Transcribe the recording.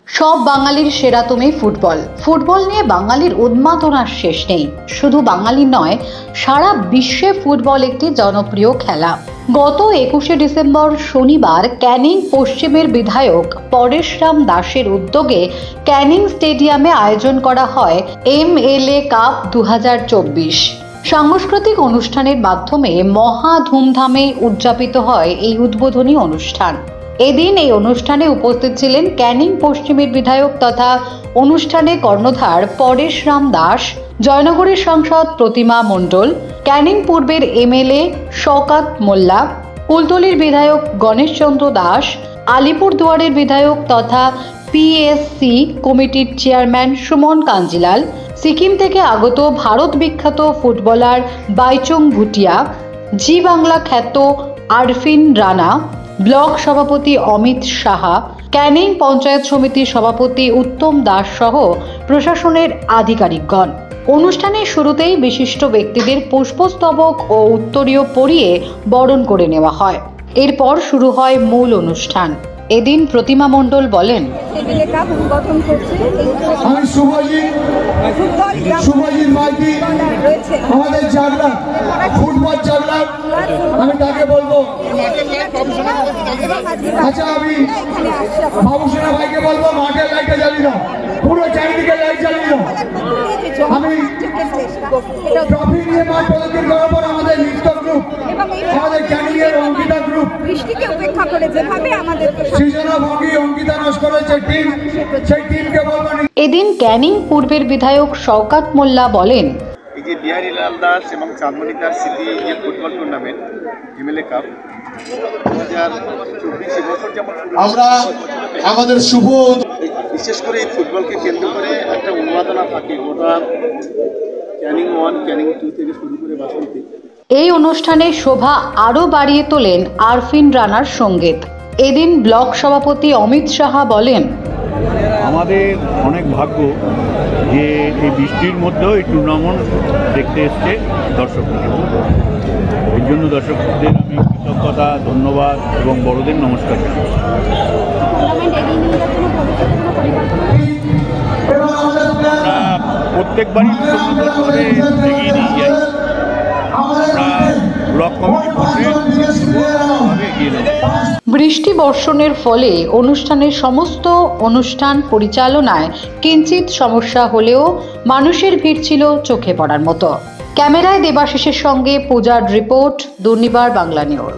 সব বাঙালির সেরা তুমি ফুটবল। ফুটবল নিয়ে বাঙালির উন্মাদনার শেষ নেই। শুধু বাঙালি নয়, সারা বিশ্বে ফুটবল একটি জনপ্রিয় খেলা। গত 21শে ডিসেম্বর শনিবার ক্যানিং পশ্চিমের বিধায়ক পরেশরাম দাসের উদ্যোগে ক্যানিং স্টেডিয়ামে আয়োজন করা হয় MLA কাপ 2024। সাংস্কৃতিক অনুষ্ঠানের মাধ্যমে মহা ধুমধামে উদযাপিত হয় এই উদ্বোধনী অনুষ্ঠান। এদিন এই অনুষ্ঠানে উপস্থিত ছিলেন ক্যানিং পশ্চিমের বিধায়ক তথা অনুষ্ঠানে কর্ণধার পরেশরাম দাস, জয়নগরের সাংসদ প্রতিমা মণ্ডল, ক্যানিং পূর্বের MLA শওকত মোল্লা, কুলতলির বিধায়ক গণেশচন্দ্র দাস, আলিপুরদুয়ারের বিধায়ক তথা PSC কমিটির চেয়ারম্যান সুমন কাঞ্জিলাল, সিকিম থেকে আগত ভারত বিখ্যাত ফুটবলার বাইচুং ভুটিয়া, জি বাংলা খ্যাত আরফিন রানা, ব্লক সভাপতি অমিত সাহা, ক্যানিং পঞ্চায়েত সমিতির সভাপতি উত্তম দাস সহ প্রশাসনের আধিকারিকগণ। অনুষ্ঠানের শুরুতেই বিশিষ্ট ব্যক্তিদের পুষ্পস্তবক ও উত্তরীয় পরিয়ে বরণ করে নেওয়া হয়। এরপর শুরু হয় মূল অনুষ্ঠান। এদিন প্রতিমা মণ্ডল বলেন, আমাদের জাগরা ফুটবল জাগরা, আমি তাকে বলবো। আচ্ছা, আমি বাবুসোনা ভাইকে বলবো মাঠের লাইটটা জ্বালিয়ে দাও, পুরো চারিদিকে লাইট জ্বালিয়ে দাও। আমি ট্রফি নিয়ে মাঠ প্রদর্শন করার পর আমাদের নৃত্য গ্রুপ, আমাদের ক্যানিংয়ের অঙ্কিতা গ্রুপ, বৃষ্টিকে উপেক্ষা করে যেভাবে আমাদের সৃজনা ভঙ্গি অঙ্কিতা নস্কর হয়েছে টিম, সেই টিমকে বলবো। এদিন ক্যানিং পূর্বের বিধায়ক শওকত মোল্লা বলেন, এই যে বিহারীলাল দাস এবং চাঁদমণি দাস স্মৃতি যে ফুটবল টুর্নামেন্ট MLA কাপ 2024 বছর যেমন আমরা আমাদের শুভ, বিশেষ করে এই ফুটবলকে কেন্দ্র করে একটা উন্মাদনা থাকে গোটা ক্যানিং 1 ক্যানিং 2 থেকে শুরু করে বাসন্তী। এই অনুষ্ঠানে শোভা আরও বাড়িয়ে তোলেন আরফিন রানার সঙ্গীত। এদিন ব্লক সভাপতি অমিত সাহা বলেন, আমাদের অনেক ভাগ্য যে এই বৃষ্টির মধ্যেও এই টুর্নামেন্ট দেখতে এসছে দর্শকরা। এর জন্য দর্শকদের আমি কৃতজ্ঞতা, ধন্যবাদ এবং বড়দের নমস্কার জানাই। আমরা প্রত্যেকবারই করে এগিয়ে নিয়ে যাই। আমরা ব্লক কমিটি বসে এগিয়ে নেব। বৃষ্টি বর্ষণের ফলে অনুষ্ঠানের সমস্ত অনুষ্ঠান পরিচালনায় কিঞ্চিত সমস্যা হলেও মানুষের ভিড় ছিল চোখে পড়ার মতো। ক্যামেরায় দেবাশিসের সঙ্গে পূজার রিপোর্ট, দুর্নিবার বাংলা নিউজ।